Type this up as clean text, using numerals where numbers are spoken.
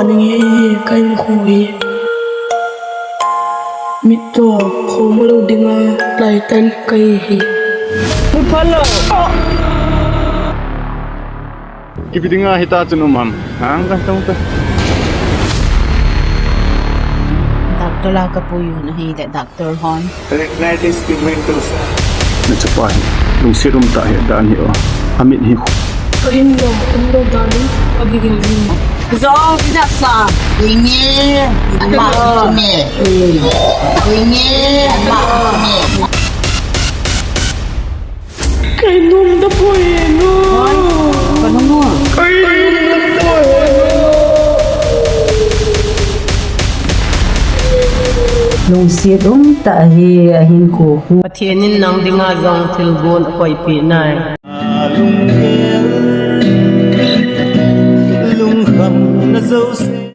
kaningi kain KUKI mito ko malo dinga laitan kay hi pala Kipidinga hitatsun umam. Hanggang taong ta. Doctor lang ka po yun. Nahida, Dr. Hon. Retinitis pigmentosa. Nacapahin. Nung sirum tayo daan niyo. Amit niyo. kahindo dani pagiging mo So, pinasa. Ini. Ini. kainom na po no Paano mo? kainom na po Nung sirum tahi ahin kuku. Patienin nang dingazang tilbon ako'y pinay. Lungham na